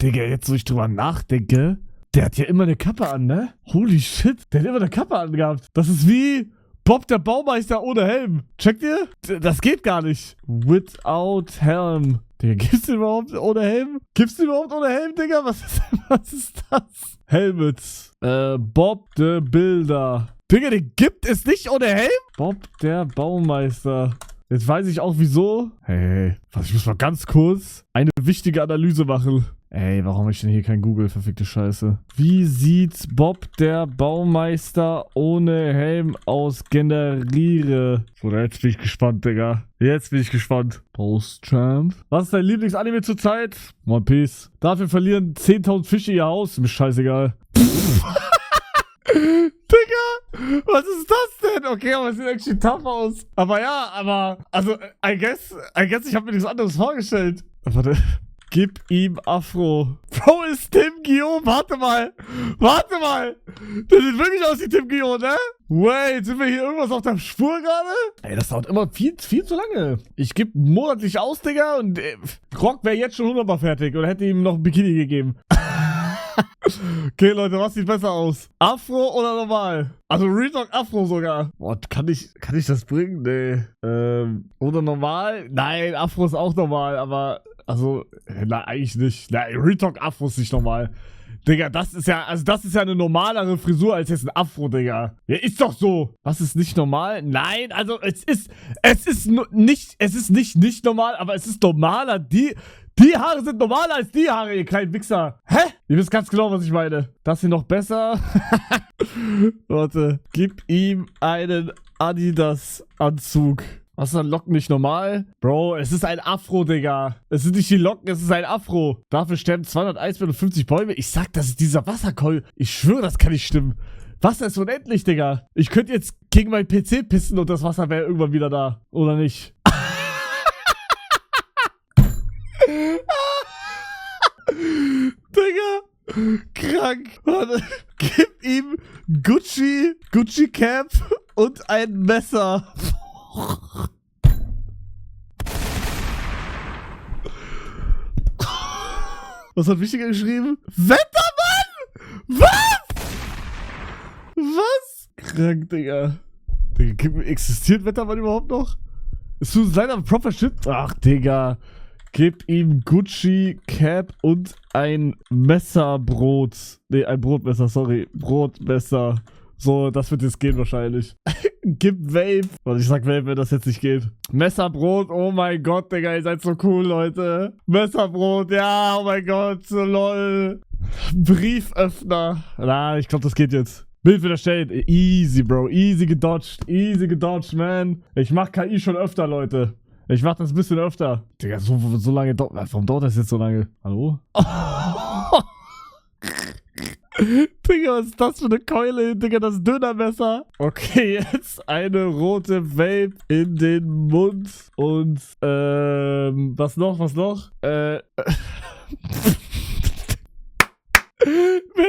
Digga, jetzt wo ich drüber nachdenke, der hat ja immer eine Kappe an, ne? Holy shit, der hat immer eine Kappe angehabt. Das ist wie Bob der Baumeister ohne Helm. Checkt ihr? Das geht gar nicht. Without Helm. Digga, gibt's den überhaupt ohne Helm? Gibt's den überhaupt ohne Helm, Digga? Was ist das? Helmets. Bob the Builder. Digga, den gibt es nicht ohne Helm? Bob der Baumeister. Jetzt weiß ich auch wieso. Hey, ich muss mal ganz kurz eine wichtige Analyse machen. Ey, warum habe ich denn hier kein Google, verfickte Scheiße? Wie sieht Bob der Baumeister ohne Helm aus? Generiere. Oder jetzt bin ich gespannt, Digga. Jetzt bin ich gespannt. Post-Champ. Was ist dein Lieblingsanime zurzeit? One Piece. Dafür verlieren 10.000 Fische ihr Haus. Mir scheißegal. Digga, was ist das denn? Okay, aber es sieht actually tough aus. Aber ja, also, I guess, ich habe mir nichts anderes vorgestellt. Warte. Gib ihm Afro. Bro, ist Tim Guillaume. Warte mal. Der sieht wirklich aus wie Tim Guillaume, ne? Wait, sind wir hier irgendwas auf der Spur gerade? Ey, das dauert immer viel zu lange. Ich gebe monatlich aus, Digga, und Rock wäre jetzt schon 100-mal fertig und hätte ihm noch ein Bikini gegeben. Okay, Leute, was sieht besser aus? Afro oder normal? Also Retalk Afro sogar. Boah, kann ich das bringen? Nee. Oder normal? Nein, Afro ist auch normal, aber also, na, eigentlich nicht. Na, Retalk Afro ist nicht normal. Digga, das ist ja eine normalere Frisur als jetzt ein Afro, Digga. Ja, ist doch so. Was ist nicht normal? Nein, also es ist nicht normal, aber es ist normaler. Die Haare sind normaler als die Haare, ihr kleinen Wichser. Hä? Ihr wisst ganz genau, was ich meine. Das hier noch besser. Warte. Gib ihm einen Adidas-Anzug. Was ist an Locken nicht normal? Bro, es ist ein Afro, Digga. Es sind nicht die Locken, es ist ein Afro. Dafür sterben 200 Eisbären und 50 Bäume. Ich sag, das ist dieser Wasserkeul. Ich schwöre, das kann nicht stimmen. Wasser ist unendlich, Digga. Ich könnte jetzt gegen meinen PC pissen und das Wasser wäre irgendwann wieder da. Oder nicht? Digga, krank. Warte. Gib ihm Gucci Cap und ein Messer. Was hat Wichtiger geschrieben? Wettermann! Was? Krank, Digga. Existiert Wettermann überhaupt noch? Ist du leider ein proper Shit? Ach, Digga. Gib ihm Gucci Cap und ein Messerbrot. Ne, ein Brotmesser, sorry. Brotmesser. So, das wird jetzt gehen wahrscheinlich. Gib Vape. Warte, ich sag Vape, wenn das jetzt nicht geht. Messerbrot, oh mein Gott, Digga, ihr seid so cool, Leute. Messerbrot, ja, oh mein Gott, so lol. Brieföffner. Na, ich glaube, das geht jetzt. Bild wieder stellen. Easy, Bro. Easy gedodged, man. Ich mach KI schon öfter, Leute. Ich mach das ein bisschen öfter. Digga, so lange warum dauert das jetzt so lange? Hallo? Digga, was ist das für eine Keule? Digga, das Dönermesser. Okay, jetzt eine rote Vape in den Mund. Und, was noch? Wenn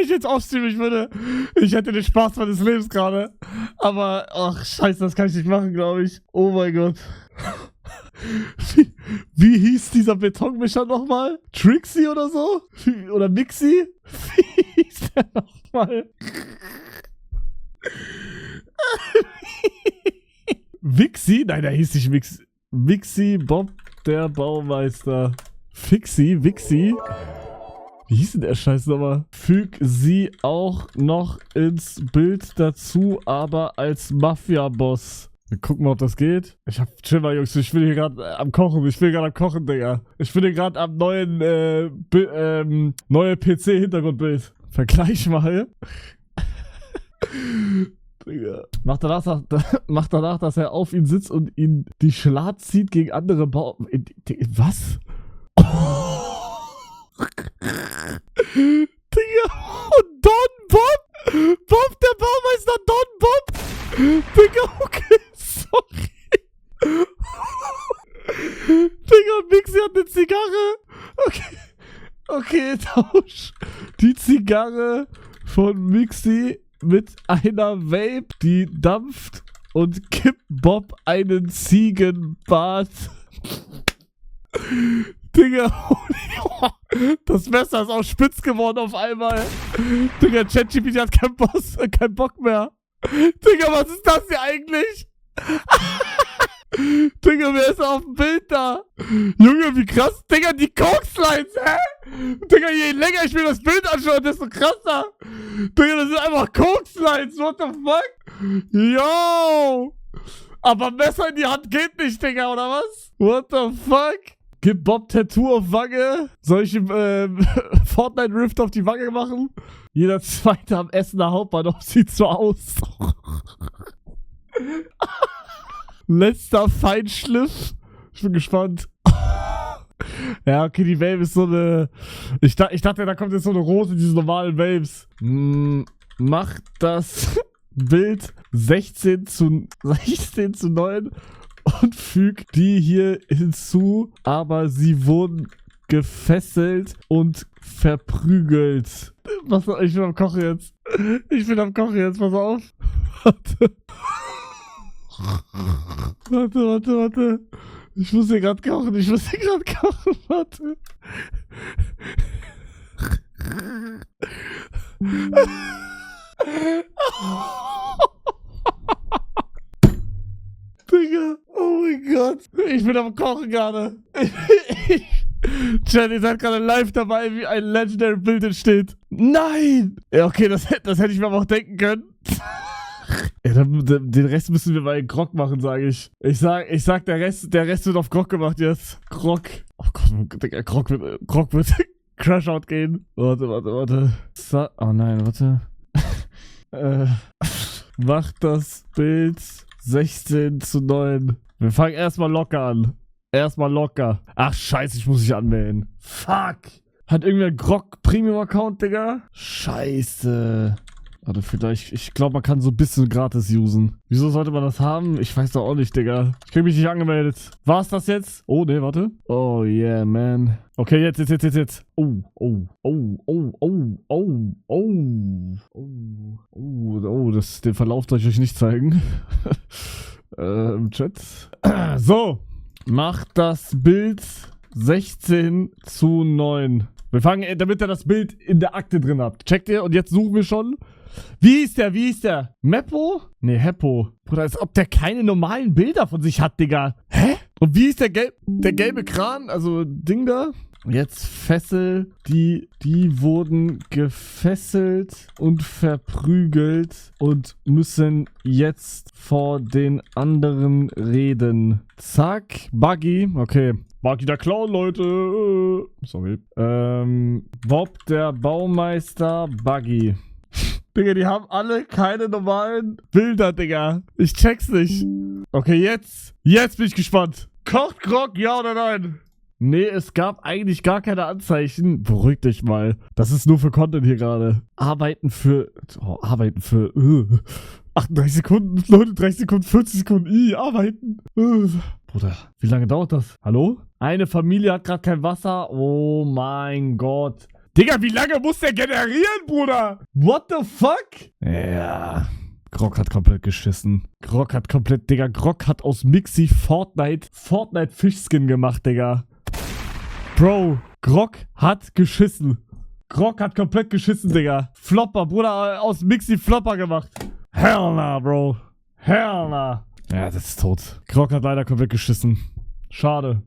ich jetzt aufstreamen würde, ich hätte den Spaß meines Lebens gerade. Aber, ach, scheiße, das kann ich nicht machen, glaube ich. Oh mein Gott. Wie hieß dieser Betonmischer nochmal? Trixie oder so? Oder Mixi? Wie hieß der nochmal? Wixi? Nein, der hieß nicht Mixi. Wixi, Bob der Baumeister. Wixi? Wie hieß denn der Scheiß nochmal? Füg sie auch noch ins Bild dazu, aber als Mafia-Boss. Wir gucken mal, ob das geht. Chill mal, Jungs, ich bin hier gerade am Kochen. Digga. Ich bin hier gerade am neue PC-Hintergrundbild. Vergleich mal. Digga. Macht danach, dass er auf ihn sitzt und ihn die Schlat zieht gegen andere Was? Digga. Und Don Bob? Bob der Baumeister Don Bob? Digga, okay, sorry. Digga, Mixi hat eine Zigarre. Okay, Tausch. Die Zigarre von Mixi mit einer Vape, die dampft und gibt Bob einen Ziegenbart. Digga, Das Messer ist auch spitz geworden auf einmal. Digga, ChatGPT hat keinen Bock mehr. Digga, was ist das hier eigentlich? Digga, wer ist auf dem Bild da? Junge, wie krass. Digga, die Coke-Slides, hä? Digga, je länger ich mir das Bild anschaue, desto krasser. Digga, das sind einfach Coke-Slides. What the fuck? Yo. Aber Messer in die Hand geht nicht, Digga, oder was? What the fuck? Gib Bob Tattoo auf Wange. Soll ich ihm Fortnite Rift auf die Wange machen? Jeder Zweite am Essener Hauptbahnhof sieht so aus. Letzter Feinschliff. Ich bin gespannt. Ja, okay, die Wave ist so eine... Ich dachte, da kommt jetzt so eine Rose, diese normalen Waves. Mach das Bild 16 zu 9 und füg die hier hinzu, aber sie wurden gefesselt und verprügelt. Ich bin am Kochen jetzt. Pass auf. Warte. Ich muss hier gerade kochen, warte. Digga, oh mein Gott. Ich bin am Kochen gerade. Chat, ihr seid gerade live dabei, wie ein Legendary-Bild entsteht. Nein! Ja, okay, das hätte ich mir aber auch denken können. Ja, den Rest müssen wir bei Grog machen, sage ich. Ich sag, der Rest wird auf Grog gemacht jetzt. Grog. Oh Gott, Digga, Grog wird Crashout gehen. Warte. Oh nein, warte. Mach das Bild 16 zu 9. Wir fangen erstmal locker an. Ach, scheiße, ich muss mich anmelden. Fuck. Hat irgendwer Grog Premium-Account, Digga? Scheiße. Warte, vielleicht. Ich glaube, man kann so ein bisschen gratis usen. Wieso sollte man das haben? Ich weiß doch auch nicht, Digga. Ich krieg mich nicht angemeldet. War's das jetzt? Oh, nee, warte. Oh, yeah, man. Okay, jetzt. Den Verlauf soll ich euch nicht zeigen. Im Chat. So. Mach das Bild 16 zu 9. Wir fangen, damit ihr das Bild in der Akte drin habt. Checkt ihr? Und jetzt suchen wir schon. Wie ist der? Meppo? Nee, Heppo. Bruder, als ob der keine normalen Bilder von sich hat, Digga. Hä? Und wie ist der gelbe Kran? Also, Ding da. Jetzt Fessel. Die wurden gefesselt und verprügelt und müssen jetzt vor den anderen reden. Zack. Buggy. Okay. Buggy der Clown, Leute. Sorry. Bob der Baumeister. Buggy. Digga, die haben alle keine normalen Bilder, Digga. Ich check's nicht. Okay, jetzt bin ich gespannt. Kocht Grog, ja oder nein? Nee, es gab eigentlich gar keine Anzeichen. Beruhig dich mal. Das ist nur für Content hier gerade. Arbeiten für 38 Sekunden, Leute, 30 Sekunden, 40 Sekunden. Arbeiten. Bruder, wie lange dauert das? Hallo? Eine Familie hat gerade kein Wasser. Oh mein Gott. Digga, wie lange muss der generieren, Bruder? What the fuck? Ja. Grog hat komplett geschissen. Grog hat aus Mixi Fortnite Fischskin gemacht, Digga. Bro, Grog hat geschissen. Grog hat komplett geschissen, Digga. Flopper, Bruder, aus Mixi Flopper gemacht. Hell nah, Bro. Hell nah. Ja, das ist tot. Grog hat leider komplett geschissen. Schade.